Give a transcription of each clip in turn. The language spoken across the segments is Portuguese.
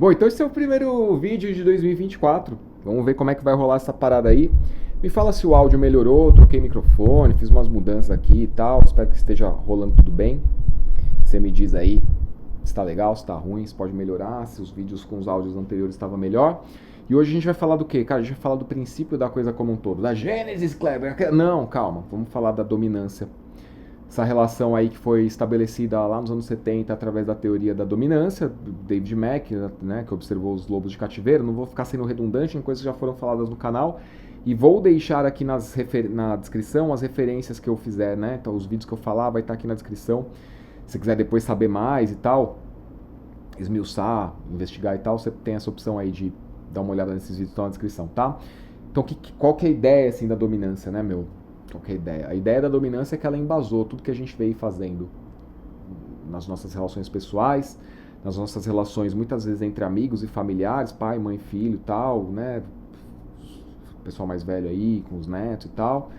Bom, então esse é o primeiro vídeo de 2024. Vamos ver como é que vai rolar essa parada aí. Me fala se o áudio melhorou, troquei microfone, fiz umas mudanças aqui e tal. Espero que esteja rolando tudo bem. Você me diz aí se tá legal, se tá ruim, se pode melhorar, se os vídeos com os áudios anteriores estavam melhor. E hoje a gente vai falar do quê? Cara, a gente vai falar do princípio da coisa como um todo. Da Gênesis, Kleber. Não, calma. Vamos falar da dominância. Essa relação aí que foi estabelecida lá nos anos 70 através da teoria da dominância, do David Mack, né, que observou os lobos de cativeiro. Não vou ficar sendo redundante em coisas que já foram faladas no canal. E vou deixar aqui na descrição as referências que eu fizer, né? Então os vídeos que eu falar vai estar aqui na descrição. Se quiser depois saber mais e tal, esmiuçar, investigar e tal, você tem essa opção aí de dar uma olhada nesses vídeos que estão na descrição, tá? Então qual que é a ideia assim da dominância, né, meu? Qual que é a ideia? A ideia da dominância é que ela embasou tudo que a gente veio fazendo nas nossas relações pessoais, nas nossas relações muitas vezes entre amigos e familiares, pai, mãe, filho e tal, né? Pessoal mais velho aí, com os netos e tal.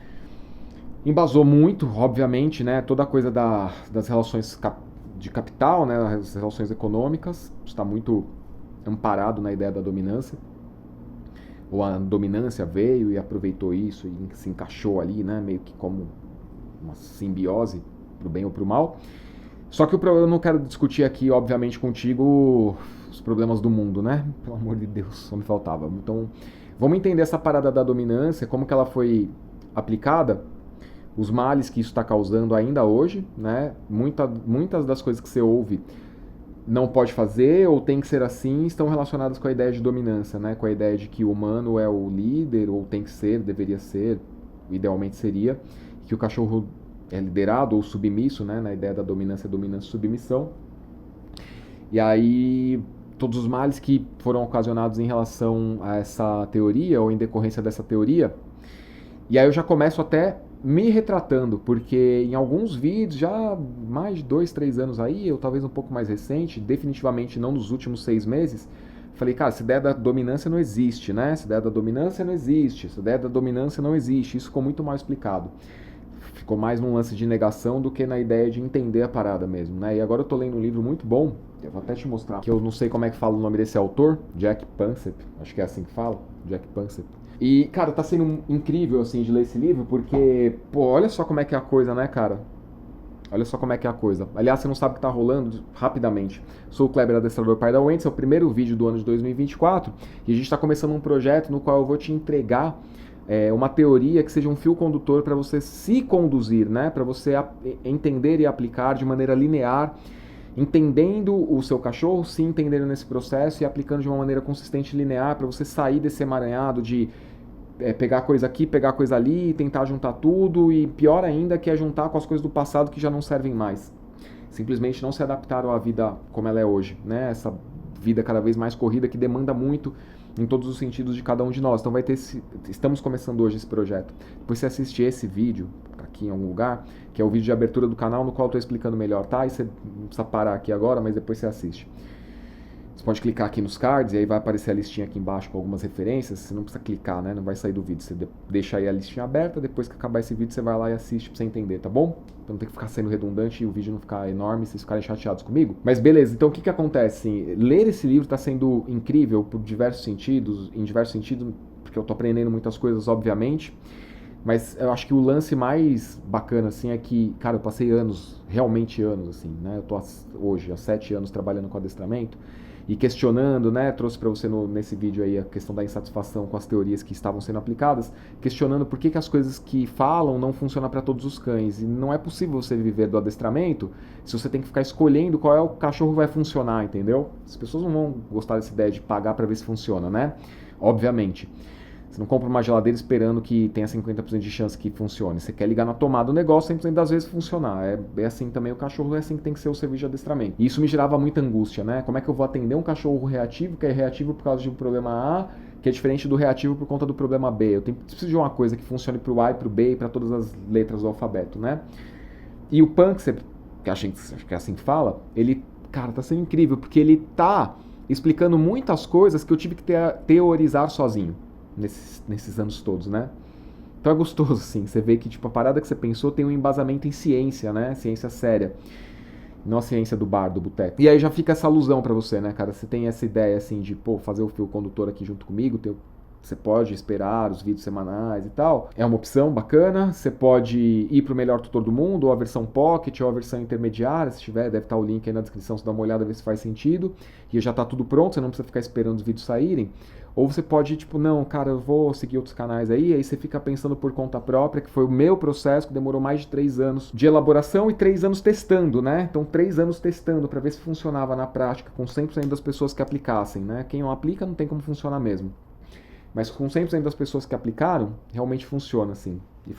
Embasou muito, obviamente, né? Toda a coisa das relações de capital, né? As relações econômicas, está muito amparado na ideia da dominância. Ou a dominância veio e aproveitou isso e se encaixou ali, né? Meio que como uma simbiose, pro bem ou pro mal. Só que eu não quero discutir aqui, obviamente, contigo os problemas do mundo, né? Pelo amor de Deus, só me faltava. Então, vamos entender essa parada da dominância, como que ela foi aplicada, os males que isso está causando ainda hoje, né? Muitas das coisas que você ouve não pode fazer ou tem que ser assim estão relacionadas com a ideia de dominância, né? Com a ideia de que o humano é o líder ou tem que ser, deveria ser, idealmente seria, que o cachorro é liderado ou submisso, né? Na ideia da dominância, dominância e submissão. E aí todos os males que foram ocasionados em relação a essa teoria ou em decorrência dessa teoria. E aí eu já começo até me retratando, porque em alguns vídeos, já mais de 2, 3 anos aí, ou talvez um pouco mais recente, definitivamente não nos últimos 6 meses, falei, cara, essa ideia da dominância não existe, né? Essa ideia da dominância não existe, essa ideia da dominância não existe. Isso ficou muito mal explicado. Ficou mais num lance de negação do que na ideia de entender a parada mesmo, né? E agora eu tô lendo um livro muito bom, eu vou até te mostrar, que eu não sei como é que fala o nome desse autor, Jack Pansep, acho que é assim que fala, Jack Pansep. E, cara, tá sendo incrível, assim, de ler esse livro, porque, pô, olha só como é que é a coisa, né, cara? Olha só como é que é a coisa. Aliás, você não sabe o que tá rolando? Rapidamente. Sou o Kleber, adestrador pai da Wendy, é o primeiro vídeo do ano de 2024, e a gente tá começando um projeto no qual eu vou te entregar uma teoria que seja um fio condutor para você se conduzir, né? Para você entender e aplicar de maneira linear, entendendo o seu cachorro, se entendendo nesse processo e aplicando de uma maneira consistente e linear para você sair desse emaranhado de pegar coisa aqui, pegar coisa ali, tentar juntar tudo e pior ainda que é juntar com as coisas do passado que já não servem mais. Simplesmente não se adaptaram à vida como ela é hoje, né? Essa vida cada vez mais corrida que demanda muito em todos os sentidos de cada um de nós. Então estamos começando hoje esse projeto. Depois você assiste esse vídeo aqui em algum lugar, que é o vídeo de abertura do canal no qual eu estou explicando melhor, tá? E você não precisa parar aqui agora, mas depois você assiste. Você pode clicar aqui nos cards e aí vai aparecer a listinha aqui embaixo com algumas referências. Você não precisa clicar, né? Não vai sair do vídeo. Você deixa aí a listinha aberta, depois que acabar esse vídeo você vai lá e assiste pra você entender, tá bom? Então não tem que ficar sendo redundante e o vídeo não ficar enorme e vocês ficarem chateados comigo. Mas beleza, então o que acontece? Assim, ler esse livro tá sendo incrível por diversos sentidos, em diversos sentidos, porque eu tô aprendendo muitas coisas, obviamente. Mas eu acho que o lance mais bacana, assim, é que, cara, eu passei anos, realmente anos, assim, né? Eu tô hoje há 7 anos trabalhando com adestramento e questionando, né? Trouxe para você nesse vídeo aí a questão da insatisfação com as teorias que estavam sendo aplicadas, questionando por que as coisas que falam não funcionam para todos os cães. E não é possível você viver do adestramento se você tem que ficar escolhendo qual é o cachorro que vai funcionar, entendeu? As pessoas não vão gostar dessa ideia de pagar para ver se funciona, né? Obviamente. Você não compra uma geladeira esperando que tenha 50% de chance que funcione. Você quer ligar na tomada do negócio, 100% das vezes funcionar. É assim também o cachorro, é assim que tem que ser o serviço de adestramento. E isso me gerava muita angústia, né? Como é que eu vou atender um cachorro reativo, que é reativo por causa de um problema A, que é diferente do reativo por conta do problema B? Eu preciso de uma coisa que funcione para o A e para o B e para todas as letras do alfabeto, né? E o Panksepp, que acho que é assim que fala, ele, cara, tá sendo incrível, porque ele tá explicando muitas coisas que eu tive que teorizar sozinho. Nesses anos todos, né? Então é gostoso, assim, você vê que tipo, a parada que você pensou tem um embasamento em ciência, né? Ciência séria. não a ciência do bar, do boteco. E aí já fica essa alusão pra você, né, cara? Você tem essa ideia, assim, de, pô, fazer o fio condutor aqui junto comigo, você pode esperar os vídeos semanais e tal. É uma opção bacana. Você pode ir pro melhor tutor do mundo, ou a versão Pocket, ou a versão intermediária. Se tiver, deve estar o link aí na descrição, você dá uma olhada, ver se faz sentido. E já tá tudo pronto, você não precisa ficar esperando os vídeos saírem. Ou você pode, tipo, não, cara, eu vou seguir outros canais aí você fica pensando por conta própria, que foi o meu processo, que demorou mais de 3 anos de elaboração e 3 anos testando, né? Então, 3 anos testando para ver se funcionava na prática, com 100% das pessoas que aplicassem, né? Quem não aplica não tem como funcionar mesmo. Mas com 100% das pessoas que aplicaram, realmente funciona, assim. E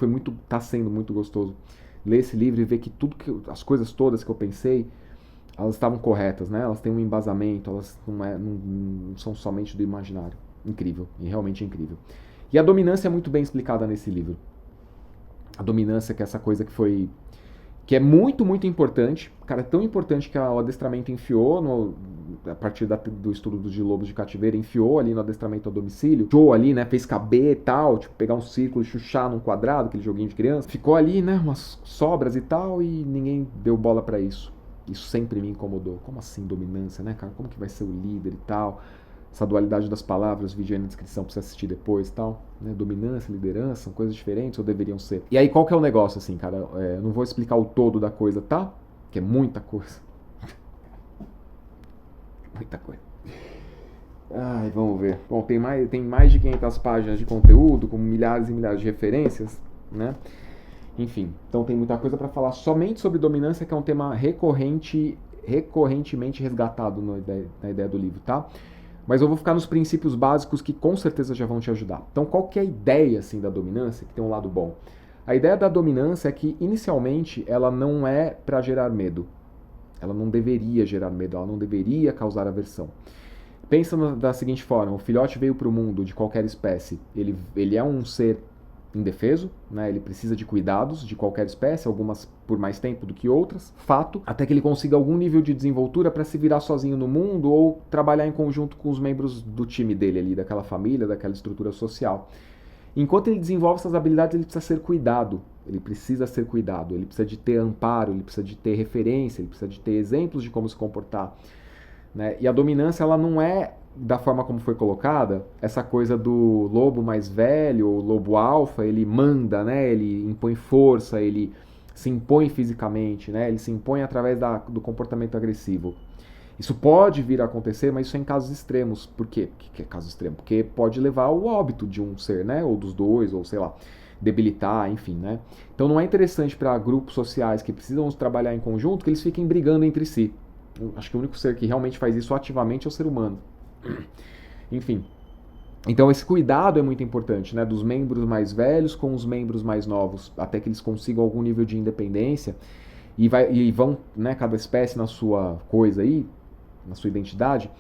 tá sendo muito gostoso ler esse livro e ver que as coisas todas que eu pensei, elas estavam corretas, né? Elas têm um embasamento, elas não são somente do imaginário. Incrível, e realmente incrível. E a dominância é muito bem explicada nesse livro. A dominância, que é essa coisa que é muito, muito importante. Cara, é tão importante que o adestramento enfiou, a partir do estudo de lobos de cativeiro, enfiou ali no adestramento a domicílio, chuchou ali, né, fez caber e tal, tipo, pegar um círculo e chuchar num quadrado, aquele joguinho de criança. Ficou ali, né, umas sobras e tal, e ninguém deu bola pra isso. Isso sempre me incomodou. Como assim dominância, né, cara? Como que vai ser o líder e tal? Essa dualidade das palavras, vídeo aí na descrição pra você assistir depois e tal. Né? Dominância, liderança, são coisas diferentes ou deveriam ser? E aí, qual que é o negócio, assim, cara? Não vou explicar o todo da coisa, tá? Que é muita coisa. Muita coisa. Ai, vamos ver. Bom, tem mais de 500 páginas de conteúdo, com milhares e milhares de referências, né? Enfim, então tem muita coisa para falar somente sobre dominância, que é um tema recorrentemente resgatado na ideia do livro, tá? Mas eu vou ficar nos princípios básicos que com certeza já vão te ajudar. Então, qual que é a ideia assim da dominância, que tem um lado bom? A ideia da dominância é que, inicialmente, ela não é para gerar medo. Ela não deveria gerar medo, ela não deveria causar aversão. Pensa da seguinte forma, o filhote veio para o mundo de qualquer espécie, ele é um ser indefeso, né? Ele precisa de cuidados de qualquer espécie, algumas por mais tempo do que outras, fato, até que ele consiga algum nível de desenvoltura para se virar sozinho no mundo ou trabalhar em conjunto com os membros do time dele ali, daquela família, daquela estrutura social. Enquanto ele desenvolve essas habilidades, ele precisa ser cuidado, ele precisa de ter amparo, ele precisa de ter referência, ele precisa de ter exemplos de como se comportar, né? E a dominância, ela não é, da forma como foi colocada, essa coisa do lobo mais velho, o lobo alfa, ele manda, né? Ele impõe força, ele se impõe fisicamente, né? Ele se impõe através do comportamento agressivo. Isso pode vir a acontecer, mas isso é em casos extremos. Por quê? Por que é caso extremo? Porque pode levar ao óbito de um ser, né? Ou dos dois, ou sei lá, debilitar, enfim, né? Então não é interessante para grupos sociais que precisam trabalhar em conjunto que eles fiquem brigando entre si. Eu acho que o único ser que realmente faz isso ativamente é o ser humano. Enfim. Então esse cuidado é muito importante, né? Dos membros mais velhos com os membros mais novos, até que eles consigam algum nível de independência e vão, né, cada espécie na sua coisa aí, na sua identidade,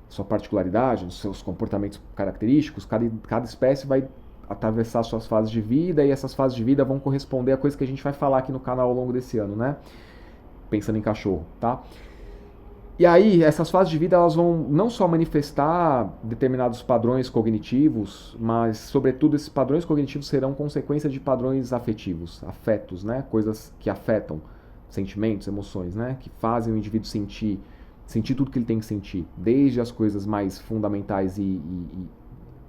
sua particularidade, nos seus comportamentos característicos, cada espécie vai atravessar suas fases de vida e essas fases de vida vão corresponder a coisas que a gente vai falar aqui no canal ao longo desse ano, né? Pensando em cachorro, tá? E aí, essas fases de vida, elas vão não só manifestar determinados padrões cognitivos, mas, sobretudo, esses padrões cognitivos serão consequência de padrões afetivos, afetos, né? Coisas que afetam sentimentos, emoções, né? Que fazem o indivíduo sentir tudo que ele tem que sentir, desde as coisas mais fundamentais e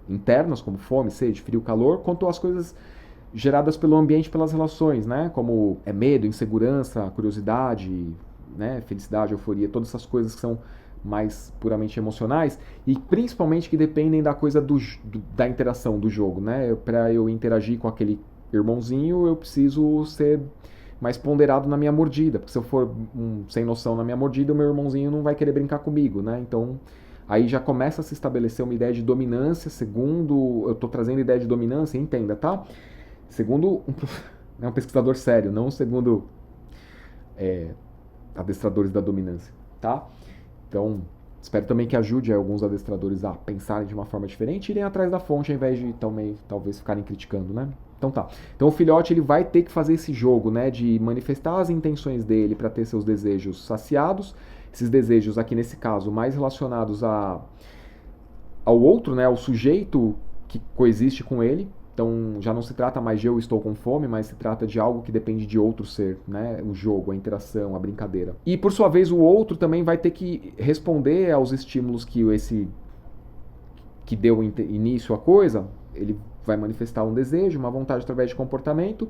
internas, como fome, sede, frio, calor, quanto as coisas geradas pelo ambiente, pelas relações, né? Como medo, insegurança, curiosidade, né? Felicidade, euforia, todas essas coisas que são mais puramente emocionais e principalmente que dependem da coisa da interação do jogo, né? Para eu interagir com aquele irmãozinho, eu preciso ser mais ponderado na minha mordida, porque se eu for sem noção na minha mordida, o meu irmãozinho não vai querer brincar comigo, né? Então, aí já começa a se estabelecer uma ideia de dominância, segundo... Eu estou trazendo ideia de dominância, entenda, tá? Segundo um pesquisador sério, não segundo adestradores da dominância, tá? Então, espero também que ajude alguns adestradores a pensarem de uma forma diferente e irem atrás da fonte, ao invés de talvez ficarem criticando, né? Então tá. Então o filhote, ele vai ter que fazer esse jogo, né? De manifestar as intenções dele para ter seus desejos saciados. Esses desejos, aqui nesse caso, mais relacionados ao outro, né? Ao sujeito que coexiste com ele. Então já não se trata mais de eu estou com fome, mas se trata de algo que depende de outro ser, né? O jogo, a interação, a brincadeira. E por sua vez o outro também vai ter que responder aos estímulos que deu início à coisa. Ele vai manifestar um desejo, uma vontade através de comportamento.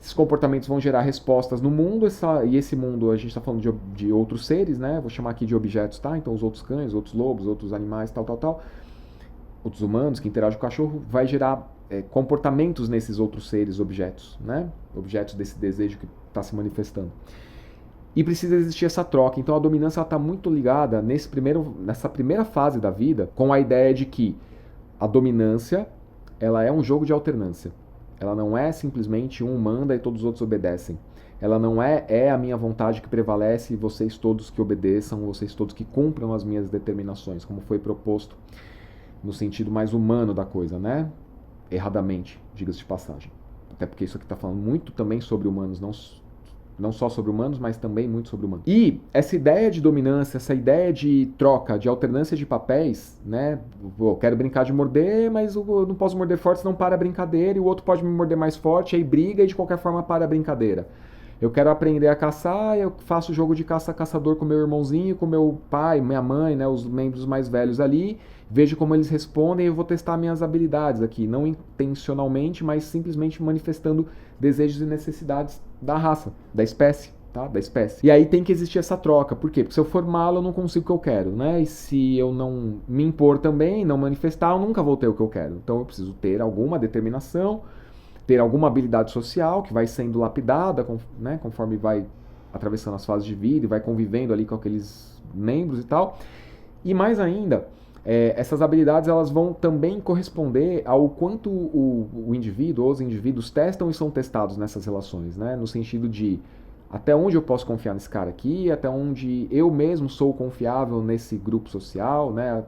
Esses comportamentos vão gerar respostas no mundo, e esse mundo a gente está falando de outros seres, né? Vou chamar aqui de objetos, tá? Então os outros cães, outros lobos, outros animais, tal. Outros humanos que interagem com o cachorro, vai gerar comportamentos nesses outros seres, objetos, né? Objetos desse desejo que está se manifestando. E precisa existir essa troca. Então a dominância está muito ligada nessa primeira fase da vida com a ideia de que a dominância ela é um jogo de alternância. Ela não é simplesmente um manda e todos os outros obedecem. Ela não é a minha vontade que prevalece e vocês todos que obedeçam, vocês todos que cumpram as minhas determinações, como foi proposto no sentido mais humano da coisa, né? Erradamente, diga-se de passagem. Até porque isso aqui está falando muito também sobre humanos, não só sobre humanos, mas também muito sobre humanos. E essa ideia de dominância, essa ideia de troca, de alternância de papéis, né? Eu quero brincar de morder, mas eu não posso morder forte, senão para a brincadeira, e o outro pode me morder mais forte, aí briga e de qualquer forma para a brincadeira. Eu quero aprender a caçar, eu faço jogo de caça-caçador com meu irmãozinho, com meu pai, minha mãe, né, os membros mais velhos ali, vejo como eles respondem e eu vou testar minhas habilidades aqui, não intencionalmente, mas simplesmente manifestando desejos e necessidades da raça, da espécie, tá? Da espécie. E aí tem que existir essa troca, por quê? Porque se eu for malo, eu não consigo o que eu quero, né? E se eu não me impor também, não manifestar, eu nunca vou ter o que eu quero. Então eu preciso ter alguma determinação, ter alguma habilidade social que vai sendo lapidada, né, conforme vai atravessando as fases de vida e vai convivendo ali com aqueles membros e tal. E mais ainda, essas habilidades elas vão também corresponder ao quanto o indivíduo ou os indivíduos testam e são testados nessas relações, né, no sentido de até onde eu posso confiar nesse cara aqui, até onde eu mesmo sou confiável nesse grupo social, né,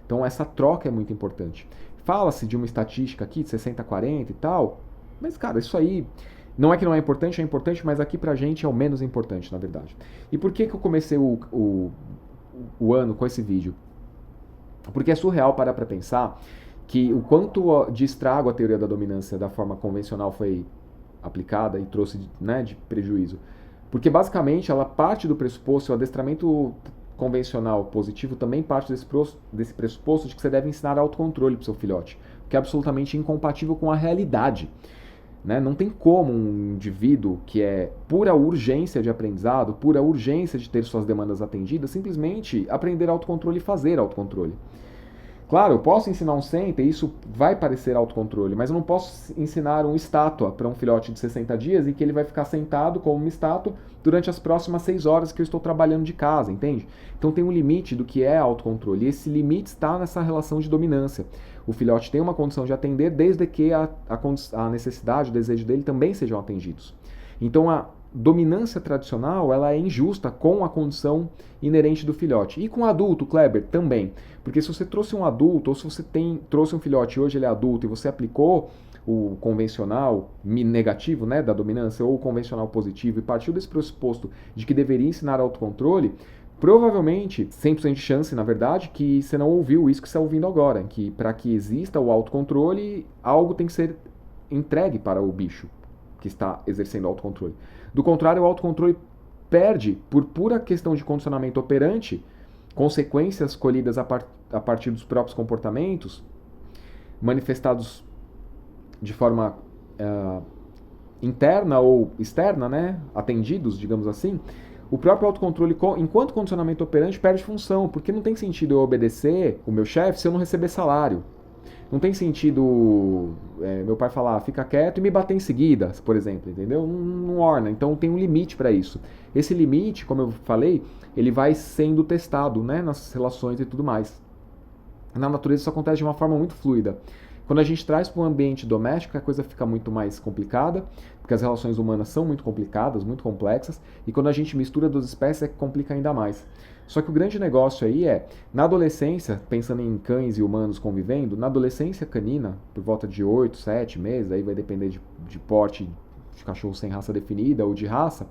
então essa troca é muito importante. Fala-se de uma estatística aqui de 60-40 e tal, mas, cara, isso aí não é que não é importante, mas aqui pra gente é o menos importante, na verdade. E por que eu comecei o ano com esse vídeo? Porque é surreal parar pra pensar que o quanto de estrago a teoria da dominância da forma convencional foi aplicada e trouxe, né, de prejuízo. Porque, basicamente, ela parte do pressuposto, o adestramento convencional positivo também parte desse pressuposto de que você deve ensinar autocontrole pro seu filhote, que é absolutamente incompatível com a realidade. Né? Não tem como um indivíduo que é pura urgência de aprendizado, pura urgência de ter suas demandas atendidas, simplesmente aprender autocontrole e fazer autocontrole. Claro, eu posso ensinar um senta e isso vai parecer autocontrole, mas eu não posso ensinar uma estátua para um filhote de 60 dias e que ele vai ficar sentado como uma estátua durante as próximas 6 horas que eu estou trabalhando de casa, entende? Então tem um limite do que é autocontrole e esse limite está nessa relação de dominância. O filhote tem uma condição de atender desde que a necessidade, o desejo dele também sejam atendidos. Então a dominância tradicional ela é injusta com a condição inerente do filhote. E com o adulto, Kleber, também. Porque se você trouxe um adulto, ou se você trouxe um filhote e hoje ele é adulto, e você aplicou o convencional negativo, né, da dominância, ou o convencional positivo, e partiu desse pressuposto de que deveria ensinar autocontrole, provavelmente, 100% de chance, na verdade, que você não ouviu isso que você está ouvindo agora, que para que exista o autocontrole, algo tem que ser entregue para o bicho que está exercendo o autocontrole. Do contrário, o autocontrole perde, por pura questão de condicionamento operante, consequências colhidas a partir dos próprios comportamentos, manifestados de forma interna ou externa, né? Atendidos, digamos assim. O próprio autocontrole, enquanto condicionamento operante, perde função, porque não tem sentido eu obedecer o meu chefe se eu não receber salário. Não tem sentido meu pai falar, fica quieto e me bater em seguida, por exemplo, entendeu? Não orna, então tem um limite para isso. Esse limite, como eu falei, ele vai sendo testado, né, nas relações e tudo mais. Na natureza isso acontece de uma forma muito fluida. Quando a gente traz para um ambiente doméstico, a coisa fica muito mais complicada, porque as relações humanas são muito complicadas, muito complexas, e quando a gente mistura duas espécies, é que complica ainda mais. Só que o grande negócio aí na adolescência, pensando em cães e humanos convivendo, na adolescência canina, por volta de 8, 7 meses, aí vai depender de porte de cachorro sem raça definida ou de raça,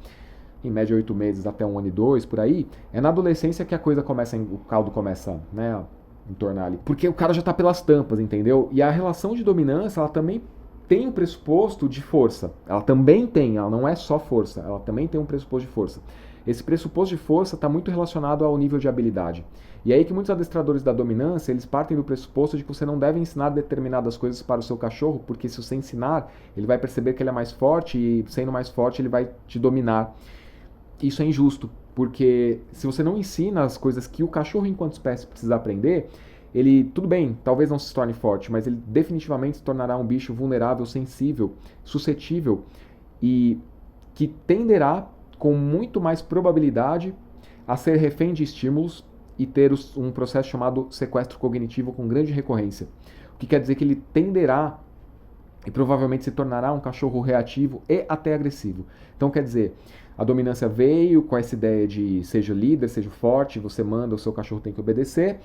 em média 8 meses até 1 ano e 2, por aí, é na adolescência que a coisa começa, o caldo começa, né, entornar ali. Porque o cara já tá pelas tampas, entendeu? E a relação de dominância, ela também tem um pressuposto de força. Ela também tem, ela não é só força, ela também tem um pressuposto de força. Esse pressuposto de força está muito relacionado ao nível de habilidade. E é aí que muitos adestradores da dominância, eles partem do pressuposto de que você não deve ensinar determinadas coisas para o seu cachorro, porque se você ensinar, ele vai perceber que ele é mais forte e sendo mais forte ele vai te dominar. Isso é injusto, porque se você não ensina as coisas que o cachorro enquanto espécie precisa aprender, ele, tudo bem, talvez não se torne forte, mas ele definitivamente se tornará um bicho vulnerável, sensível, suscetível e que tenderá com muito mais probabilidade a ser refém de estímulos e ter um processo chamado sequestro cognitivo com grande recorrência. O que quer dizer que ele tenderá e provavelmente se tornará um cachorro reativo e até agressivo. Então quer dizer, a dominância veio com essa ideia de seja líder, seja forte, você manda, o seu cachorro tem que obedecer.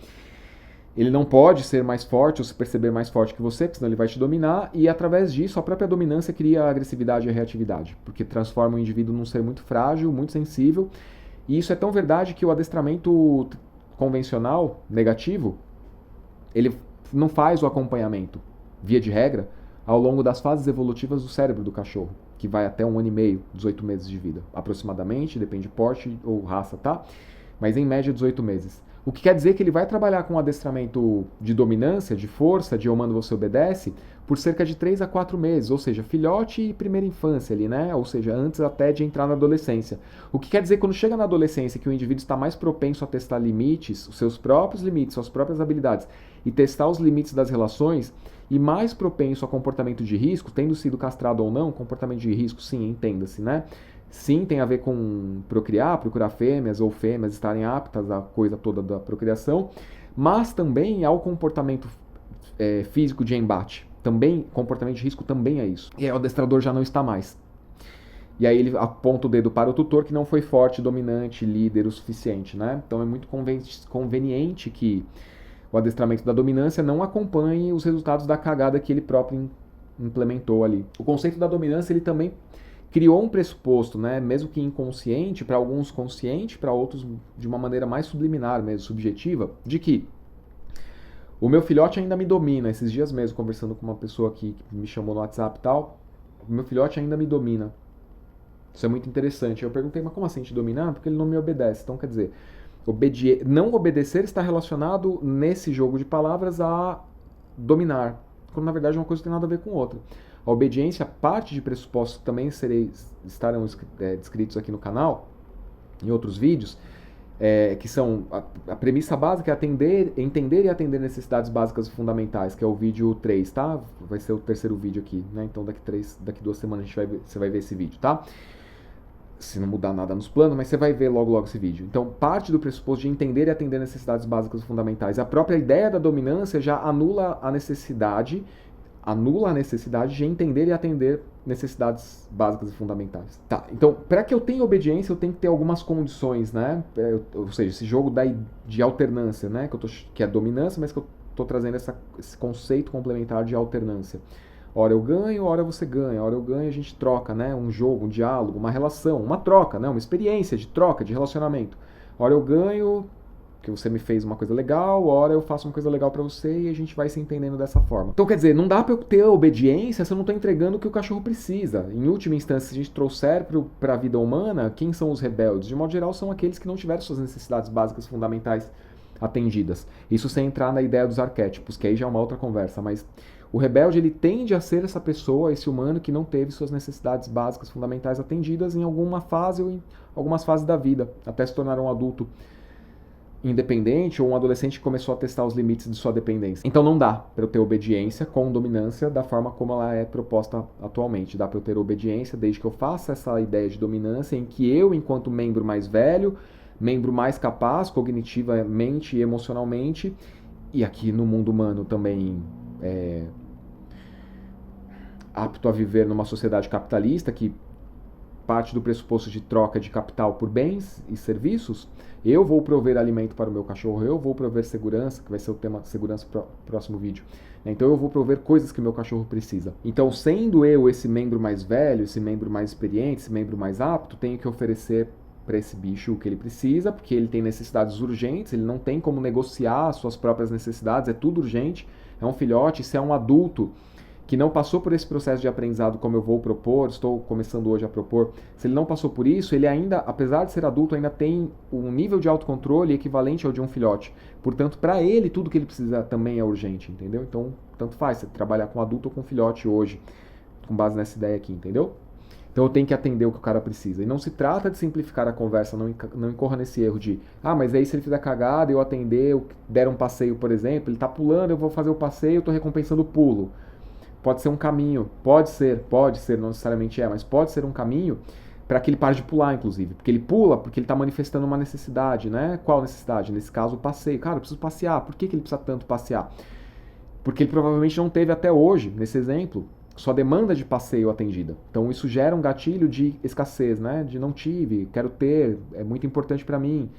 Ele não pode ser mais forte ou se perceber mais forte que você, porque senão ele vai te dominar, e através disso a própria dominância cria a agressividade e a reatividade, porque transforma o indivíduo num ser muito frágil, muito sensível, e isso é tão verdade que o adestramento convencional, negativo, ele não faz o acompanhamento, via de regra, ao longo das fases evolutivas do cérebro do cachorro, que vai até 1 ano e meio, 18 meses de vida, aproximadamente, depende de porte ou raça, tá? Mas em média 18 meses. O que quer dizer que ele vai trabalhar com adestramento de dominância, de força, de eu mando, você obedece, por cerca de 3 a 4 meses, ou seja, filhote e primeira infância ali, né? Ou seja, antes até de entrar na adolescência. O que quer dizer que quando chega na adolescência que o indivíduo está mais propenso a testar limites, os seus próprios limites, suas próprias habilidades, e testar os limites das relações, e mais propenso a comportamento de risco, tendo sido castrado ou não, comportamento de risco, sim, entenda-se, né? Sim, tem a ver com procriar, procurar fêmeas ou fêmeas estarem aptas à coisa toda da procriação, mas também ao comportamento físico de embate. Também, comportamento de risco também é isso. E aí o adestrador já não está mais. E aí ele aponta o dedo para o tutor que não foi forte, dominante, líder o suficiente, né? Então é muito conveniente que o adestramento da dominância não acompanhe os resultados da cagada que ele próprio implementou ali. O conceito da dominância ele também criou um pressuposto, né, mesmo que inconsciente, para alguns consciente, para outros de uma maneira mais subliminar mesmo, subjetiva, de que o meu filhote ainda me domina. Esses dias mesmo, conversando com uma pessoa aqui que me chamou no WhatsApp e tal, o meu filhote ainda me domina. Isso é muito interessante. Eu perguntei, mas como assim te dominar? Porque ele não me obedece. Então, quer dizer, não obedecer está relacionado nesse jogo de palavras a dominar, quando na verdade uma coisa não tem nada a ver com outra. A obediência, parte de pressupostos que também estarão descritos aqui no canal, em outros vídeos, que são a premissa básica é entender e atender necessidades básicas e fundamentais, que é o vídeo 3, tá? Vai ser o terceiro vídeo aqui, né? Então daqui 2 semanas você vai ver esse vídeo, tá? Se não mudar nada nos planos, mas você vai ver logo esse vídeo. Então, parte do pressuposto de entender e atender necessidades básicas e fundamentais. A própria ideia da dominância já anula a necessidade de entender e atender necessidades básicas e fundamentais. Tá, então, para que eu tenha obediência, eu tenho que ter algumas condições, né? Ou seja, esse jogo de alternância, né? Que é dominância, mas que eu estou trazendo esse conceito complementar de alternância. Hora eu ganho, hora você ganha. Hora eu ganho, a gente troca, né? Um jogo, um diálogo, uma relação, uma troca, né? Uma experiência de troca, de relacionamento. Hora eu ganho, que você me fez uma coisa legal, hora eu faço uma coisa legal pra você e a gente vai se entendendo dessa forma. Então, quer dizer, não dá pra eu ter obediência se eu não tô entregando o que o cachorro precisa. Em última instância, se a gente trouxer pra vida humana, quem são os rebeldes? De modo geral, são aqueles que não tiveram suas necessidades básicas fundamentais atendidas. Isso sem entrar na ideia dos arquétipos, que aí já é uma outra conversa, mas o rebelde, ele tende a ser essa pessoa, esse humano que não teve suas necessidades básicas fundamentais atendidas em alguma fase ou em algumas fases da vida, até se tornar um adulto independente ou um adolescente que começou a testar os limites de sua dependência. Então não dá para eu ter obediência com dominância da forma como ela é proposta atualmente. Dá para eu ter obediência desde que eu faça essa ideia de dominância em que eu, enquanto membro mais velho, membro mais capaz cognitivamente e emocionalmente, e aqui no mundo humano também apto a viver numa sociedade capitalista que parte do pressuposto de troca de capital por bens e serviços, eu vou prover alimento para o meu cachorro, eu vou prover segurança, que vai ser o tema segurança para o próximo vídeo. Então eu vou prover coisas que o meu cachorro precisa. Então, sendo eu esse membro mais velho, esse membro mais experiente, esse membro mais apto, tenho que oferecer para esse bicho o que ele precisa, porque ele tem necessidades urgentes, ele não tem como negociar as suas próprias necessidades, é tudo urgente. É um filhote, se é um adulto que não passou por esse processo de aprendizado como eu vou propor, estou começando hoje a propor, se ele não passou por isso, ele ainda, apesar de ser adulto, ainda tem um nível de autocontrole equivalente ao de um filhote. Portanto, para ele, tudo que ele precisa também é urgente, entendeu? Então, tanto faz você trabalhar com adulto ou com filhote hoje, com base nessa ideia aqui, entendeu? Então eu tenho que atender o que o cara precisa. E não se trata de simplificar a conversa, não incorra nesse erro de, mas aí se ele fizer cagada, eu atender, eu der um passeio, por exemplo, ele tá pulando, eu vou fazer o passeio, eu tô recompensando o pulo. Pode ser um caminho, pode ser, não necessariamente mas pode ser um caminho para que ele pare de pular, inclusive. Porque ele pula porque ele está manifestando uma necessidade, né? Qual necessidade? Nesse caso, o passeio. Cara, eu preciso passear. Por que ele precisa tanto passear? Porque ele provavelmente não teve até hoje, nesse exemplo, sua demanda de passeio atendida. Então isso gera um gatilho de escassez, né? De não tive, quero ter, é muito importante para mim.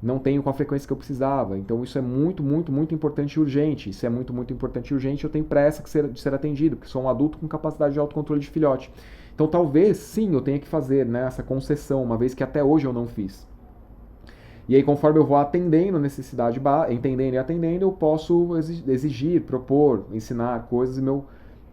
Não tenho com a frequência que eu precisava. Então isso é muito, muito, muito importante e urgente. Isso é muito, muito importante e urgente. Eu tenho pressa de ser atendido, porque sou um adulto com capacidade de autocontrole de filhote. Então talvez, sim, eu tenha que fazer, né, essa concessão, uma vez que até hoje eu não fiz. E aí, conforme eu vou atendendo a necessidade, entendendo e atendendo, eu posso exigir, propor, ensinar coisas e meu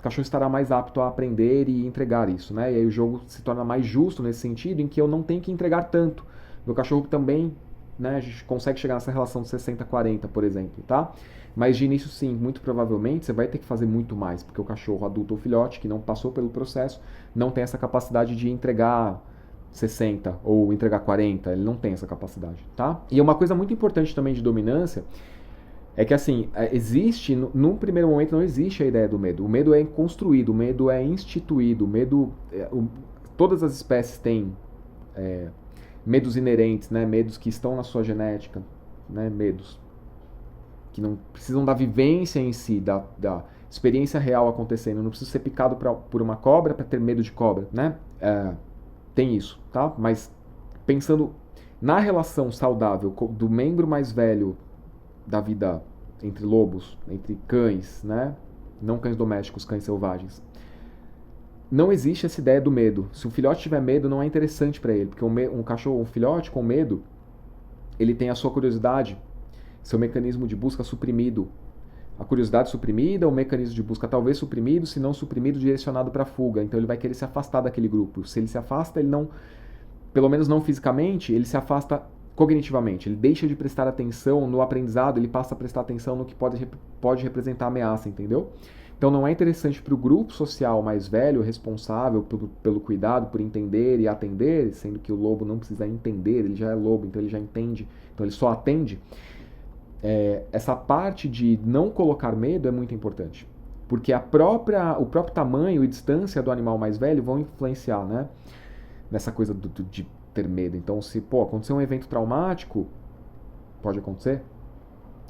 cachorro estará mais apto a aprender e entregar isso, né? E aí o jogo se torna mais justo nesse sentido, em que eu não tenho que entregar tanto. Meu cachorro também, né, a gente consegue chegar nessa relação de 60-40, por exemplo, tá? Mas de início, sim, muito provavelmente você vai ter que fazer muito mais, porque o cachorro adulto ou filhote, que não passou pelo processo, não tem essa capacidade de entregar 60 ou entregar 40, ele não tem essa capacidade, tá? E uma coisa muito importante também de dominância é que, assim, existe, num primeiro momento não existe a ideia do medo. O medo é construído, o medo é instituído, o medo, todas as espécies têm medos inerentes, né? Medos que estão na sua genética, né? Medos que não precisam da vivência em si, da experiência real acontecendo. Eu não preciso ser picado por uma cobra para ter medo de cobra, né? Tem isso, tá? Mas pensando na relação saudável do membro mais velho da vida entre lobos, entre cães, né? Não cães domésticos, cães selvagens. Não existe essa ideia do medo. Se o filhote tiver medo, não é interessante para ele, porque um cachorro, um filhote com medo, ele tem a sua curiosidade, seu mecanismo de busca suprimido. A curiosidade suprimida, o mecanismo de busca talvez suprimido, se não suprimido, direcionado para a fuga. Então ele vai querer se afastar daquele grupo. Se ele se afasta, ele não, pelo menos não fisicamente, ele se afasta cognitivamente. Ele deixa de prestar atenção no aprendizado, ele passa a prestar atenção no que pode representar ameaça, entendeu? Então não é interessante para o grupo social mais velho, responsável pelo cuidado, por entender e atender, sendo que o lobo não precisa entender, ele já é lobo, então ele já entende, então ele só atende. Essa parte de não colocar medo é muito importante, porque o próprio tamanho e distância do animal mais velho vão influenciar, né, nessa coisa de ter medo. Então, se acontecer um evento traumático, pode acontecer,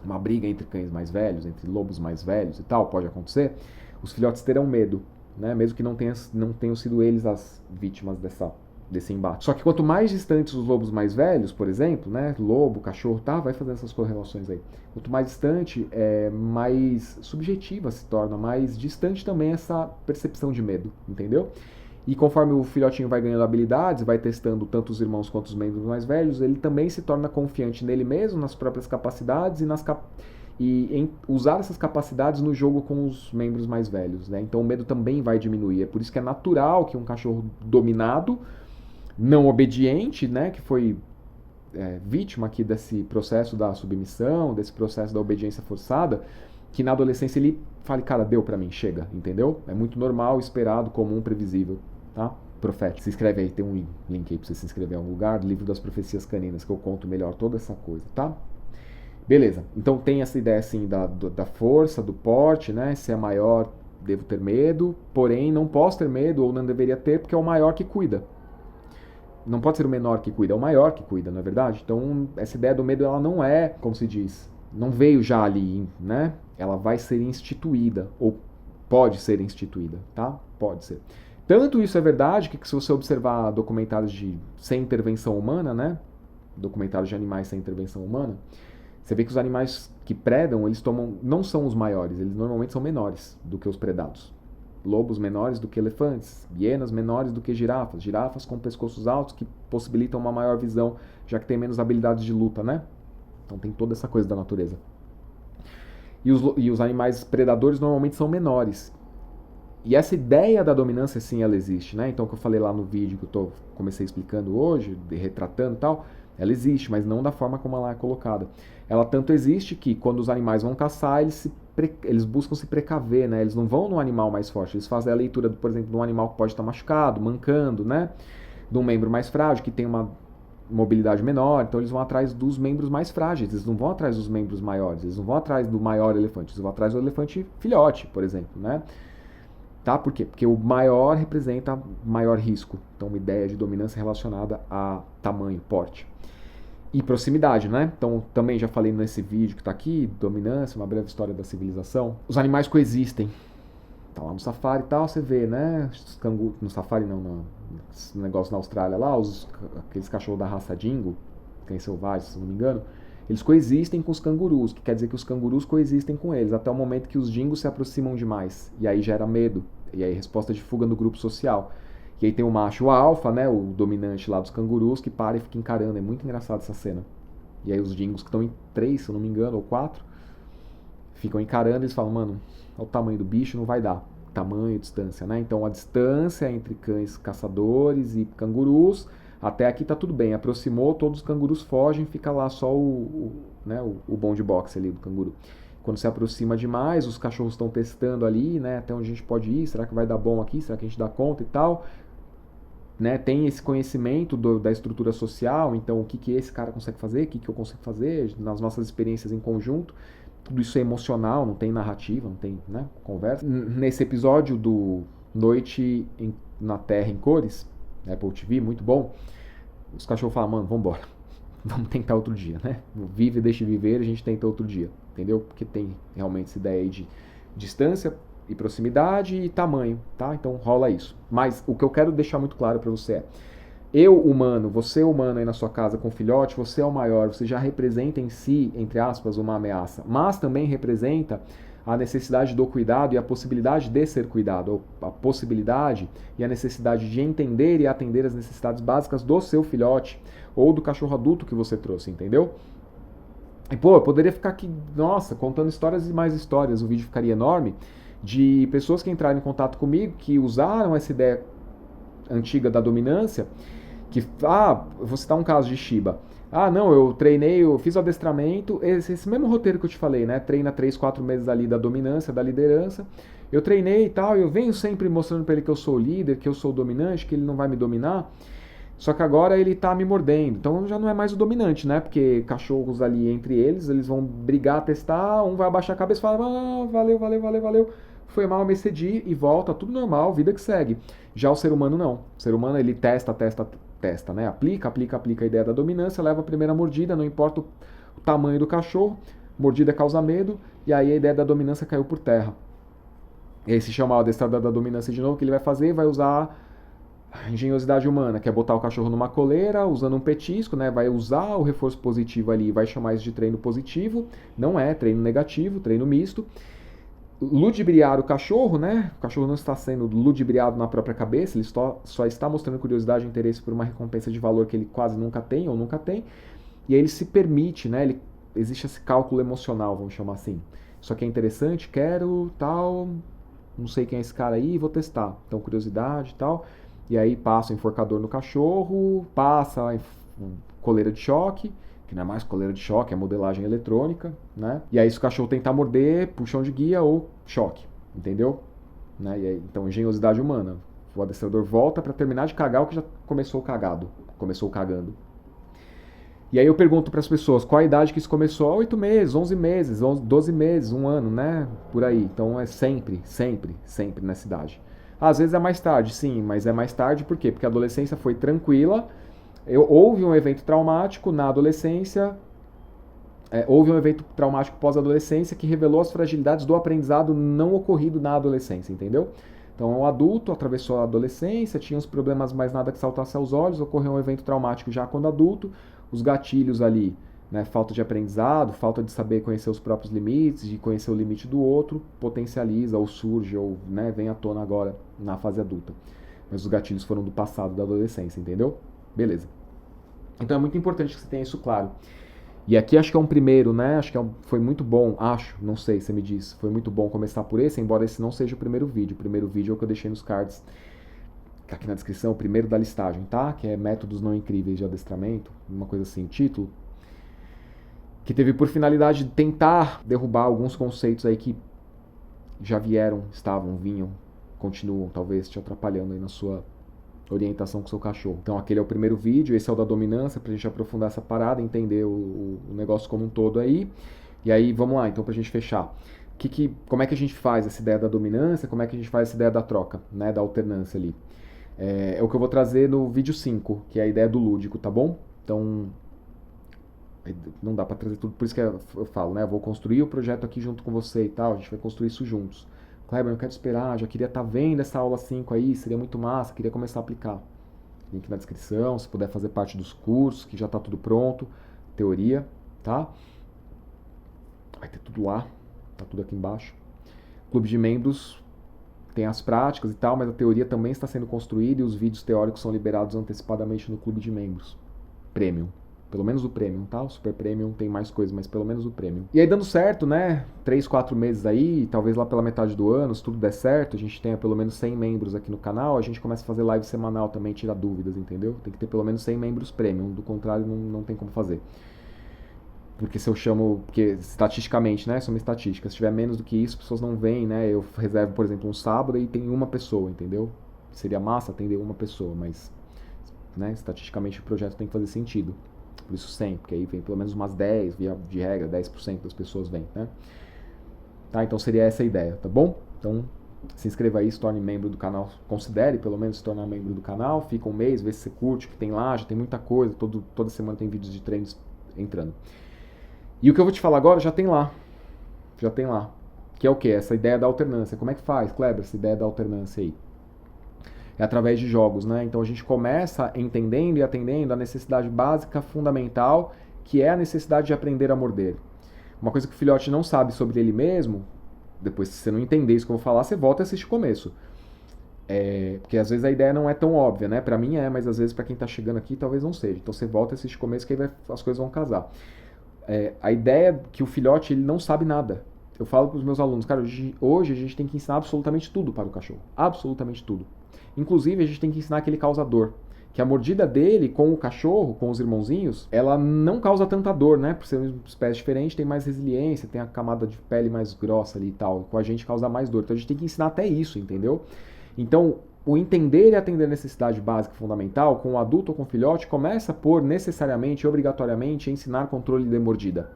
uma briga entre cães mais velhos, entre lobos mais velhos e tal, pode acontecer, os filhotes terão medo, né, mesmo que não tenham sido eles as vítimas desse embate. Só que quanto mais distantes os lobos mais velhos, por exemplo, né, lobo, cachorro, tá, vai fazendo essas correlações aí. Quanto mais distante, mais subjetiva se torna, mais distante também essa percepção de medo, entendeu? E conforme o filhotinho vai ganhando habilidades, vai testando tanto os irmãos quanto os membros mais velhos, ele também se torna confiante nele mesmo, nas próprias capacidades e em usar essas capacidades no jogo com os membros mais velhos, né? Então o medo também vai diminuir. É por isso que é natural que um cachorro dominado, não obediente, né, que foi vítima aqui desse processo da submissão, desse processo da obediência forçada, que na adolescência ele fale, cara, deu pra mim, chega, entendeu? É muito normal, esperado, comum, previsível, tá? Profético. Se inscreve aí, tem um link aí pra você se inscrever em algum lugar, Livro das Profecias Caninas, que eu conto melhor toda essa coisa, tá? Beleza, então tem essa ideia assim da força, do porte, né? Se é maior, devo ter medo, porém não posso ter medo ou não deveria ter, porque é o maior que cuida. Não pode ser o menor que cuida, é o maior que cuida, não é verdade? Então essa ideia do medo, ela não é, como se diz, não veio já ali, né? Ela vai ser instituída, ou pode ser instituída, tá? Pode ser. Tanto isso é verdade que se você observar documentários sem intervenção humana, né? Documentários de animais sem intervenção humana, você vê que os animais que predam, eles não são os maiores, eles normalmente são menores do que os predados. lobos menores do que elefantes, hienas menores do que girafas, girafas com pescoços altos que possibilitam uma maior visão, já que tem menos habilidades de luta, né? Então tem toda essa coisa da natureza. E os animais predadores normalmente são menores. E essa ideia da dominância, sim, ela existe, né? Então, o que eu falei lá no vídeo que eu comecei explicando hoje, retratando e tal, ela existe, mas não da forma como ela é colocada. Ela tanto existe que, quando os animais vão caçar, eles buscam se precaver, né? Eles não vão no animal mais forte, eles fazem a leitura, por exemplo, de um animal que pode estar machucado, mancando, né? De um membro mais frágil, que tem uma mobilidade menor, então eles vão atrás dos membros mais frágeis, eles não vão atrás dos membros maiores, eles não vão atrás do maior elefante, eles vão atrás do elefante filhote, por exemplo, né? Tá? Por quê? Porque o maior representa maior risco. Então, uma ideia de dominância relacionada a tamanho, porte. E proximidade, né? Então, também já falei nesse vídeo que está aqui, dominância, uma breve história da civilização. Os animais coexistem. Tá lá no safari e tal, você vê, né? No safari não, no negócio na Austrália lá, aqueles cachorros da raça Dingo, cães selvagens, se não me engano, eles coexistem com os cangurus, que quer dizer que os cangurus coexistem com eles, até o momento que os dingos se aproximam demais. E aí gera medo, e aí resposta de fuga no grupo social. E aí tem o macho alfa, né, o dominante lá dos cangurus, que para e fica encarando. É muito engraçado essa cena. E aí os dingos que estão em 3, se eu não me engano, ou 4, ficam encarando e eles falam, mano, olha o tamanho do bicho, não vai dar. Tamanho, distância, né? Então a distância entre cães caçadores e cangurus, até aqui tá tudo bem. Aproximou, todos os cangurus fogem, fica lá só né, o bom de boxe ali do canguru. Quando se aproxima demais, os cachorros estão testando ali, né? Até onde a gente pode ir, será que vai dar bom aqui? Será que a gente dá conta e tal? Né, tem esse conhecimento da estrutura social, então o que esse cara consegue fazer, o que eu consigo fazer, nas nossas experiências em conjunto. Tudo isso é emocional, não tem narrativa, não tem, né, conversa. Nesse episódio do Noite na Terra em Cores, Apple TV, muito bom, os cachorros falam, mano, vambora, vamos tentar outro dia, né? Vive e deixe viver, a gente tenta outro dia, entendeu? Porque tem realmente essa ideia aí de distância e proximidade e tamanho, tá? Então rola isso. Mas o que eu quero deixar muito claro para você é, eu humano, você humano aí na sua casa com filhote, você é o maior, você já representa em si, entre aspas, uma ameaça, mas também representa a necessidade do cuidado e a possibilidade de ser cuidado, ou a possibilidade e a necessidade de entender e atender as necessidades básicas do seu filhote ou do cachorro adulto que você trouxe, entendeu? E pô, eu poderia ficar aqui, nossa, contando histórias e mais histórias, o vídeo ficaria enorme, de pessoas que entraram em contato comigo, que usaram essa ideia antiga da dominância, que, vou citar um caso de Shiba. Não, eu treinei, eu fiz o adestramento, esse mesmo roteiro que eu te falei, né? Treina 3, 4 meses ali da dominância, da liderança. Eu treinei e tal, eu venho sempre mostrando para ele que eu sou o líder, que eu sou o dominante, que ele não vai me dominar. Só que agora ele tá me mordendo, então já não é mais o dominante, né? Porque cachorros ali entre eles vão brigar, testar, um vai abaixar a cabeça e fala, valeu, foi mal, me excedi e volta, tudo normal, vida que segue. Já o ser humano não. O ser humano ele testa, né? Aplica a ideia da dominância, leva a primeira mordida, não importa o tamanho do cachorro, mordida causa medo, e aí a ideia da dominância caiu por terra. E aí se chamar o adestrador da dominância de novo, o que ele vai fazer? Vai usar a engenhosidade humana, que é botar o cachorro numa coleira, usando um petisco, né? Vai usar o reforço positivo ali, vai chamar isso de treino positivo, não é treino negativo, treino misto. Ludibriar o cachorro, né? O cachorro não está sendo ludibriado na própria cabeça, ele só está mostrando curiosidade e interesse por uma recompensa de valor que ele quase nunca tem ou nunca tem. E aí ele se permite, né? Existe esse cálculo emocional, vamos chamar assim. Isso aqui é interessante, quero, tal, não sei quem é esse cara aí, vou testar. Então, curiosidade e tal. E aí passa o enforcador no cachorro, passa a coleira de choque, que não é mais coleira de choque, é modelagem eletrônica, né? E aí se o cachorro tentar morder, puxão de guia ou choque, entendeu? Né? E aí, então, engenhosidade humana. O adestrador volta para terminar de cagar o que já começou cagando. E aí eu pergunto para as pessoas, qual a idade que isso começou? 8 meses, 11 meses, 12 meses, 1 ano, né? Por aí. Então é sempre nessa idade. Às vezes é mais tarde, sim, mas é mais tarde por quê? Porque a adolescência foi tranquila, houve um evento traumático na adolescência, houve um evento traumático pós-adolescência que revelou as fragilidades do aprendizado não ocorrido na adolescência, entendeu? Então, o adulto atravessou a adolescência, tinha os problemas, mas nada que saltasse aos olhos, ocorreu um evento traumático já quando adulto, os gatilhos ali né? Falta de aprendizado, falta de saber conhecer os próprios limites, de conhecer o limite do outro, potencializa ou surge ou, né, vem à tona agora na fase adulta. Mas os gatilhos foram do passado, da adolescência, entendeu? Beleza. Então é muito importante que você tenha isso claro. E aqui acho que é um primeiro, né? Acho que foi muito bom, não sei, você me diz. Foi muito bom começar por esse, embora esse não seja o primeiro vídeo. O primeiro vídeo é o que eu deixei nos cards, tá aqui na descrição, o primeiro da listagem, tá? Que é Métodos Não Incríveis de Adestramento, uma coisa assim, título. Que teve por finalidade de tentar derrubar alguns conceitos aí que já vinham, continuam talvez te atrapalhando aí na sua orientação com o seu cachorro. Então aquele é o primeiro vídeo, esse é o da dominância, pra gente aprofundar essa parada, entender o negócio como um todo aí. E aí, vamos lá, então pra gente fechar. Como é que a gente faz essa ideia da dominância, como é que a gente faz essa ideia da troca, né, da alternância ali. É o que eu vou trazer no vídeo 5, que é a ideia do lúdico, tá bom? Então, não dá pra trazer tudo, por isso que eu falo, né, eu vou construir o projeto aqui junto com você e tal, a gente vai construir isso juntos. Kleber, eu quero esperar, já queria estar vendo essa aula 5 aí, seria muito massa, queria começar a aplicar. Link na descrição, se puder fazer parte dos cursos, que já está tudo pronto, teoria, tá? Vai ter tudo lá, tá tudo aqui embaixo. Clube de membros tem as práticas e tal, mas a teoria também está sendo construída e os vídeos teóricos são liberados antecipadamente no clube de membros. Premium. Pelo menos o Premium, tá? O Super Premium tem mais coisas, mas pelo menos o Premium. E aí dando certo, né? 3, 4 meses aí, talvez lá pela metade do ano, se tudo der certo, a gente tenha pelo menos 100 membros aqui no canal, a gente começa a fazer live semanal também, tirar dúvidas, entendeu? Tem que ter pelo menos 100 membros Premium, do contrário não tem como fazer. Porque se eu chamo, porque estatisticamente, né? Isso é uma estatística. Se tiver menos do que isso, as pessoas não vêm, né? Eu reservo, por exemplo, um sábado e tem uma pessoa, entendeu? Seria massa atender uma pessoa, mas, né? Estatisticamente o projeto tem que fazer sentido. Por isso 100, porque aí vem pelo menos umas 10, via de regra, 10% das pessoas vêm, né? Tá, então seria essa a ideia, tá bom? Então se inscreva aí, se torne membro do canal, considere pelo menos se tornar membro do canal, fica um mês, vê se você curte, o que tem lá, já tem muita coisa, toda semana tem vídeos de treinos entrando. E o que eu vou te falar agora já tem lá, que é o que? Essa ideia da alternância. Como é que faz, Kleber, essa ideia da alternância aí? É através de jogos, né? Então a gente começa entendendo e atendendo a necessidade básica, fundamental, que é a necessidade de aprender a morder. Uma coisa que o filhote não sabe sobre ele mesmo, depois se você não entender isso que eu vou falar, você volta e assiste o começo. Porque às vezes a ideia não é tão óbvia, né? Pra mim é, mas às vezes pra quem tá chegando aqui talvez não seja. Então você volta e assiste o começo que aí as coisas vão casar. A ideia é que o filhote ele não sabe nada. Eu falo pros meus alunos, cara, hoje a gente tem que ensinar absolutamente tudo para o cachorro. Absolutamente tudo. Inclusive, a gente tem que ensinar que ele causa dor. Que a mordida dele com o cachorro, com os irmãozinhos, ela não causa tanta dor, né? Por ser uma espécie diferente, tem mais resiliência, tem a camada de pele mais grossa ali e tal. Com a gente causa mais dor. Então a gente tem que ensinar até isso, entendeu? Então, o entender e atender a necessidade básica e fundamental, com o adulto ou com o filhote, começa por necessariamente, obrigatoriamente, ensinar controle de mordida.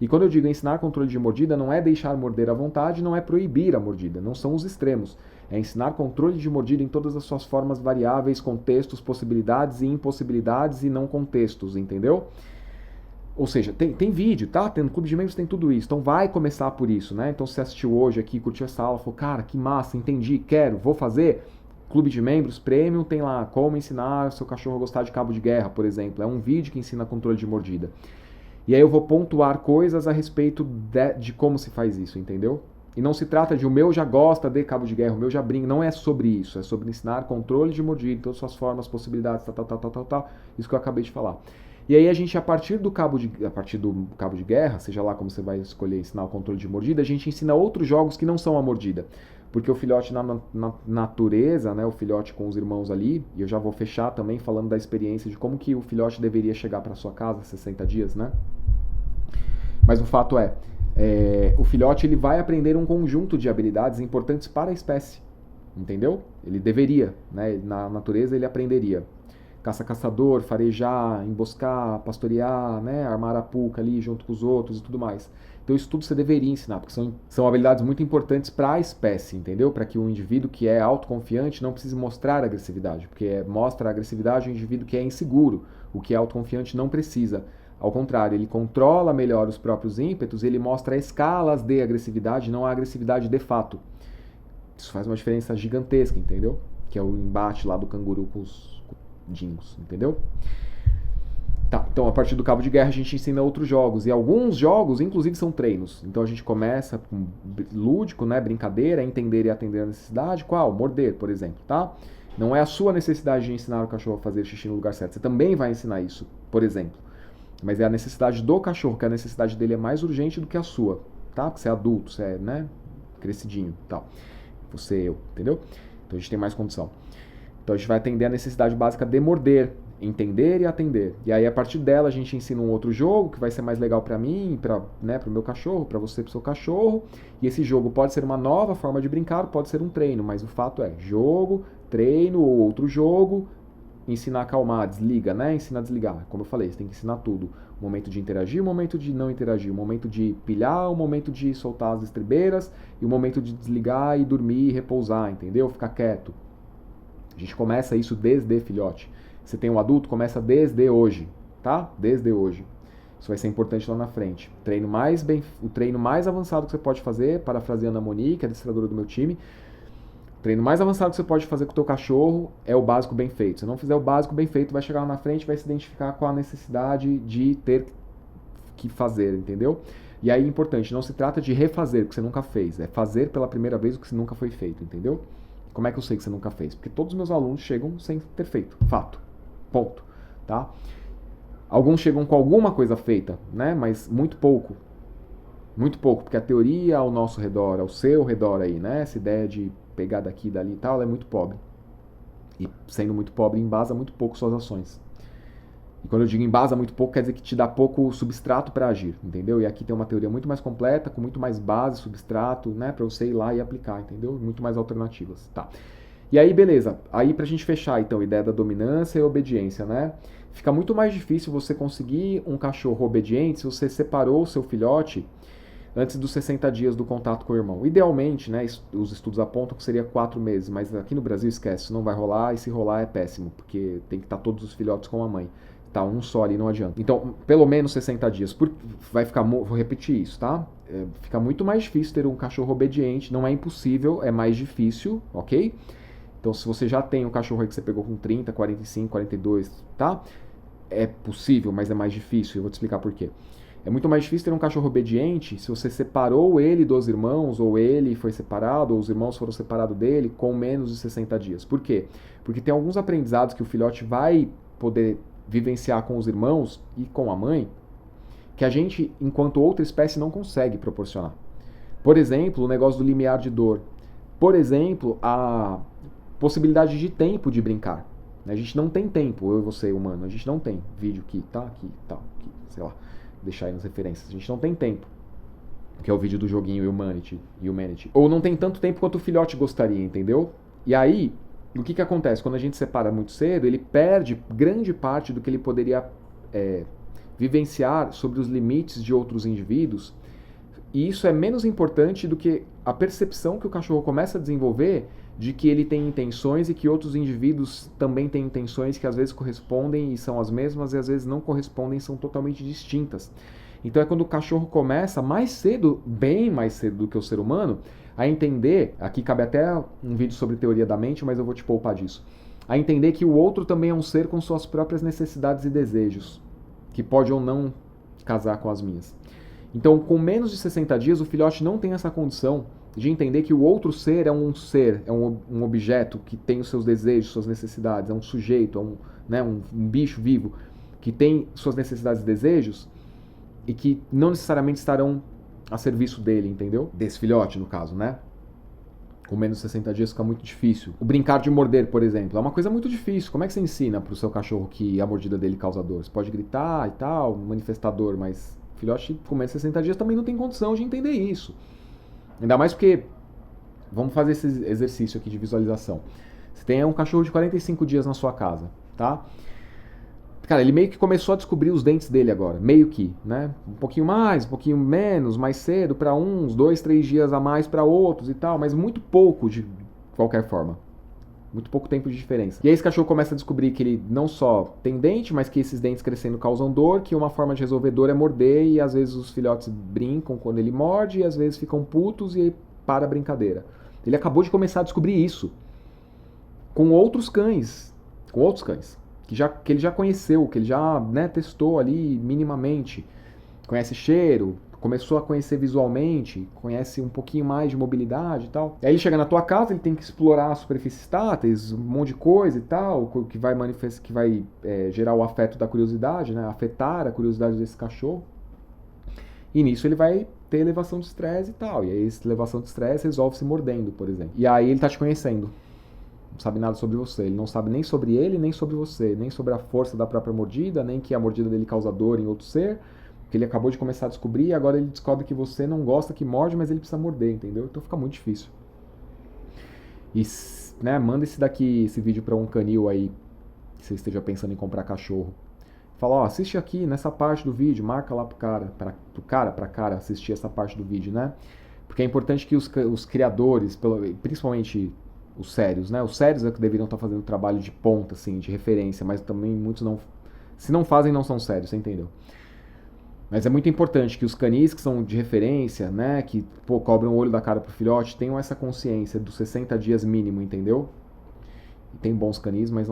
E quando eu digo ensinar controle de mordida, não é deixar morder à vontade, não é proibir a mordida, não são os extremos. É ensinar controle de mordida em todas as suas formas variáveis, contextos, possibilidades e impossibilidades e não contextos, entendeu? Ou seja, tem vídeo, tá? No Clube de Membros tem tudo isso. Então vai começar por isso, né? Então se você assistiu hoje aqui, curtiu essa aula, falou, cara, que massa, entendi, quero, vou fazer. Clube de Membros Premium tem lá como ensinar o seu cachorro a gostar de cabo de guerra, por exemplo. É um vídeo que ensina controle de mordida. E aí eu vou pontuar coisas a respeito de como se faz isso, entendeu? E não se trata de o meu já gosta de cabo de guerra, o meu já brinca, não é sobre isso, é sobre ensinar controle de mordida em todas as suas formas, possibilidades, tal, isso que eu acabei de falar. E aí a gente, a partir do cabo de guerra, seja lá como você vai escolher ensinar o controle de mordida, a gente ensina outros jogos que não são a mordida. Porque o filhote na natureza, né, o filhote com os irmãos ali, e eu já vou fechar também falando da experiência de como que o filhote deveria chegar para sua casa, 60 dias, né? Mas o fato o filhote ele vai aprender um conjunto de habilidades importantes para a espécie, entendeu? Ele deveria, né? Na natureza ele aprenderia. Caça-caçador, farejar, emboscar, pastorear, né? Armar a puca ali junto com os outros e tudo mais. Então isso tudo você deveria ensinar, porque são habilidades muito importantes para a espécie, entendeu? Para que o indivíduo que é autoconfiante não precise mostrar agressividade, porque mostra agressividade o indivíduo que é inseguro, o que é autoconfiante não precisa. Ao contrário, ele controla melhor os próprios ímpetos, ele mostra escalas de agressividade, não a agressividade de fato. Isso faz uma diferença gigantesca, entendeu? Que é o embate lá do canguru com os dingos, entendeu? Tá, então a partir do cabo de guerra a gente ensina outros jogos. E alguns jogos, inclusive, são treinos. Então a gente começa com lúdico, né, brincadeira, entender e atender a necessidade. Qual? Morder, por exemplo, tá? Não é a sua necessidade de ensinar o cachorro a fazer xixi no lugar certo. Você também vai ensinar isso, por exemplo. Mas é a necessidade do cachorro, que a necessidade dele é mais urgente do que a sua, tá? Porque você é adulto, você é, né, crescidinho e tal. Você, eu, entendeu? Então a gente tem mais condição. Então a gente vai atender a necessidade básica de morder, entender e atender. E aí a partir dela a gente ensina um outro jogo que vai ser mais legal para mim, para, né, pro meu cachorro, para você, pro seu cachorro. E esse jogo pode ser uma nova forma de brincar, pode ser um treino, mas o fato é jogo, treino ou outro jogo, ensinar a acalmar, desliga, né? Ensina a desligar. Como eu falei, você tem que ensinar tudo. O momento de interagir, o momento de não interagir, o momento de pilhar, o momento de soltar as estribeiras e o momento de desligar e dormir e repousar, entendeu? Ficar quieto. A gente começa isso desde filhote. Você tem um adulto, começa desde hoje, tá? Desde hoje. Isso vai ser importante lá na frente. O treino mais avançado que você pode fazer, parafraseando a Monique, a adestradora do meu time, o treino mais avançado que você pode fazer com o teu cachorro é o básico bem feito. Se não fizer o básico bem feito, vai chegar lá na frente e vai se identificar com a necessidade de ter que fazer, entendeu? E aí, importante, não se trata de refazer o que você nunca fez, é fazer pela primeira vez o que nunca foi feito, entendeu? Como é que eu sei que você nunca fez? Porque todos os meus alunos chegam sem ter feito, fato, ponto, tá? Alguns chegam com alguma coisa feita, né? Mas muito pouco, porque a teoria ao nosso redor, ao seu redor aí, né? Essa ideia de pegar daqui, dali e tal, ela é muito pobre. E sendo muito pobre, embasa muito pouco suas ações. E quando eu digo embasa muito pouco, quer dizer que te dá pouco substrato para agir, entendeu? E aqui tem uma teoria muito mais completa, com muito mais base, substrato, né? Para você ir lá e aplicar, entendeu? Muito mais alternativas, tá? E aí, beleza. Aí pra gente fechar, então, a ideia da dominância e obediência, né? Fica muito mais difícil você conseguir um cachorro obediente se você separou o seu filhote antes dos 60 dias do contato com o irmão. Idealmente, né, os estudos apontam que seria 4 meses, mas aqui no Brasil esquece, isso não vai rolar, e se rolar é péssimo, porque tem que estar todos os filhotes com a mãe. Tá, um só ali não adianta. Então, pelo menos 60 dias. Vai ficar, vou repetir isso, tá? Fica muito mais difícil ter um cachorro obediente, não é impossível, é mais difícil, ok? Então, se você já tem um cachorro aí que você pegou com 30, 45, 42, tá? É possível, mas é mais difícil, eu vou te explicar por quê. É muito mais difícil ter um cachorro obediente se você separou ele dos irmãos, ou ele foi separado, ou os irmãos foram separados dele com menos de 60 dias. Por quê? Porque tem alguns aprendizados que o filhote vai poder vivenciar com os irmãos e com a mãe que a gente, enquanto outra espécie, não consegue proporcionar. Por exemplo, o negócio do limiar de dor. Por exemplo, a possibilidade de tempo de brincar. A gente não tem tempo, eu e você, humano, a gente não tem. Vídeo aqui, tá? Aqui, tal, aqui, sei lá. Deixar aí nas referências. A gente não tem tempo. Que é o vídeo do joguinho Humanity. Ou não tem tanto tempo quanto o filhote gostaria, entendeu? E aí, o que acontece? Quando a gente separa muito cedo, ele perde grande parte do que ele poderia vivenciar sobre os limites de outros indivíduos. E isso é menos importante do que a percepção que o cachorro começa a desenvolver de que ele tem intenções e que outros indivíduos também têm intenções que às vezes correspondem e são as mesmas e às vezes não correspondem e são totalmente distintas. Então é quando o cachorro começa mais cedo, bem mais cedo do que o ser humano, a entender, aqui cabe até um vídeo sobre teoria da mente, mas eu vou te poupar disso, a entender que o outro também é um ser com suas próprias necessidades e desejos, que pode ou não casar com as minhas. Então, com menos de 60 dias, o filhote não tem essa condição de entender que o outro ser, é um objeto que tem os seus desejos, suas necessidades, é um sujeito, um bicho vivo que tem suas necessidades e desejos e que não necessariamente estarão a serviço dele, entendeu? Desse filhote, no caso, né? Com menos de 60 dias fica muito difícil. O brincar de morder, por exemplo, é uma coisa muito difícil. Como é que você ensina pro seu cachorro que a mordida dele causa dor? Você pode gritar e tal, manifestar dor, mas o filhote com menos de 60 dias também não tem condição de entender isso. Ainda mais porque, vamos fazer esse exercício aqui de visualização. Você tem um cachorro de 45 dias na sua casa, tá? Cara, ele meio que começou a descobrir os dentes dele agora, meio que, né? Um pouquinho mais, um pouquinho menos, mais cedo para uns, 2, 3 dias a mais para outros e tal, mas muito pouco de qualquer forma. Muito pouco tempo de diferença. E aí esse cachorro começa a descobrir que ele não só tem dente, mas que esses dentes crescendo causam dor, que uma forma de resolver dor é morder, e às vezes os filhotes brincam quando ele morde, e às vezes ficam putos e aí para a brincadeira. Ele acabou de começar a descobrir isso com outros cães. que ele já conheceu, que ele já, né, testou ali minimamente. Conhece cheiro, começou a conhecer visualmente, conhece um pouquinho mais de mobilidade e tal. Aí ele chega na tua casa, ele tem que explorar as superfícies táteis, um monte de coisa e tal, que vai gerar o afeto da curiosidade, né? Afetar a curiosidade desse cachorro. E nisso ele vai ter elevação de estresse e tal. E aí essa elevação de estresse resolve se mordendo, por exemplo. E aí ele tá te conhecendo. Não sabe nada sobre você. Ele não sabe nem sobre ele, nem sobre você. Nem sobre a força da própria mordida, nem que a mordida dele causa dor em outro ser. Que ele acabou de começar a descobrir e agora ele descobre que você não gosta que morde, mas ele precisa morder, entendeu? Então fica muito difícil. E, né, manda esse vídeo para um canil aí, que você esteja pensando em comprar cachorro. Fala, ó, assiste aqui nessa parte do vídeo, marca lá pro cara assistir essa parte do vídeo, né? Porque é importante que os criadores, principalmente os sérios, né? Os sérios é que deveriam estar fazendo trabalho de ponta, assim, de referência, mas também muitos não... Se não fazem, não são sérios, você entendeu? Mas é muito importante que os canis que são de referência, né, que cobrem o olho da cara pro filhote, tenham essa consciência dos 60 dias mínimo, entendeu? E tem bons canis, mas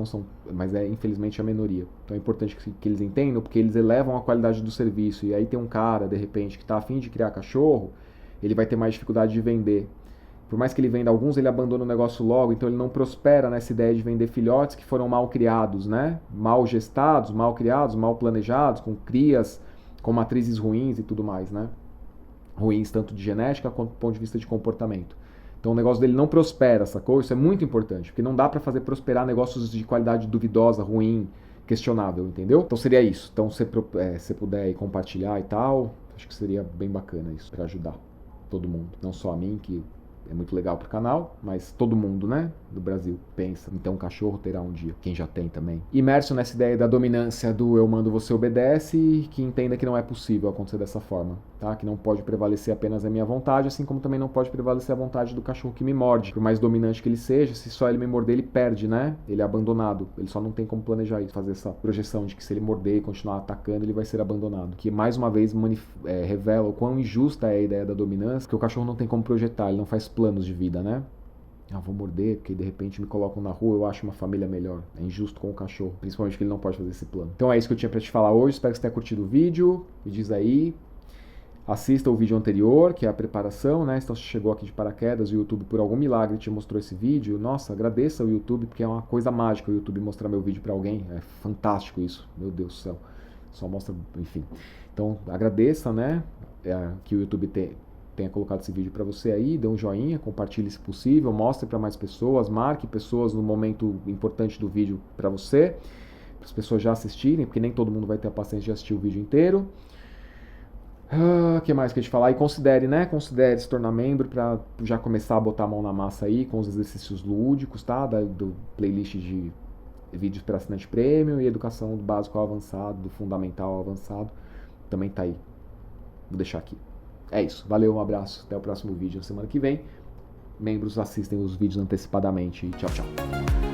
é infelizmente a minoria. Então é importante que eles entendam, porque eles elevam a qualidade do serviço. E aí tem um cara, de repente, que está afim de criar cachorro, ele vai ter mais dificuldade de vender. Por mais que ele venda alguns, ele abandona o negócio logo, então ele não prospera nessa ideia de vender filhotes que foram mal criados, né? Mal gestados, mal criados, mal planejados, com crias com matrizes ruins e tudo mais, né? Ruins tanto de genética quanto do ponto de vista de comportamento. Então o negócio dele não prospera, sacou? Isso é muito importante, porque não dá para fazer prosperar negócios de qualidade duvidosa, ruim, questionável, entendeu? Então seria isso. Então se você puder aí compartilhar e tal, acho que seria bem bacana isso, para ajudar todo mundo. Não só a mim, que é muito legal pro canal, mas todo mundo, né, do Brasil pensa, então um cachorro terá um dia, quem já tem também. Imerso nessa ideia da dominância do eu mando, você obedece, que entenda que não é possível acontecer dessa forma, tá? Que não pode prevalecer apenas a minha vontade, assim como também não pode prevalecer a vontade do cachorro que me morde. Por mais dominante que ele seja, se só ele me morder, ele perde, né? Ele é abandonado. Ele só não tem como planejar isso, fazer essa projeção de que se ele morder e continuar atacando, ele vai ser abandonado. Que mais uma vez revela o quão injusta é a ideia da dominância, que o cachorro não tem como projetar, ele não faz planos de vida, né? Vou morder porque de repente me colocam na rua, eu acho uma família melhor. É injusto com o cachorro, principalmente que ele não pode fazer esse plano. Então é isso que eu tinha pra te falar hoje, espero que você tenha curtido o vídeo. Me diz aí, assista o vídeo anterior, que é a preparação, né? Então se chegou aqui de paraquedas, o YouTube por algum milagre te mostrou esse vídeo, nossa, agradeça ao YouTube, porque é uma coisa mágica o YouTube mostrar meu vídeo pra alguém, é fantástico isso, meu Deus do céu. Só mostra, enfim. Então agradeça, né, que o YouTube tenha colocado esse vídeo para você aí, dê um joinha, compartilhe se possível, mostre para mais pessoas, marque pessoas no momento importante do vídeo para você, para as pessoas já assistirem, porque nem todo mundo vai ter a paciência de assistir o vídeo inteiro. O que mais que eu te falar? E considere, né? Considere se tornar membro para já começar a botar a mão na massa aí com os exercícios lúdicos, tá? Do playlist de vídeos para assinante premium e educação do básico ao avançado, do fundamental ao avançado, também tá aí. Vou deixar aqui. É isso, valeu, um abraço, até o próximo vídeo na semana que vem. Membros assistem os vídeos antecipadamente. Tchau, tchau.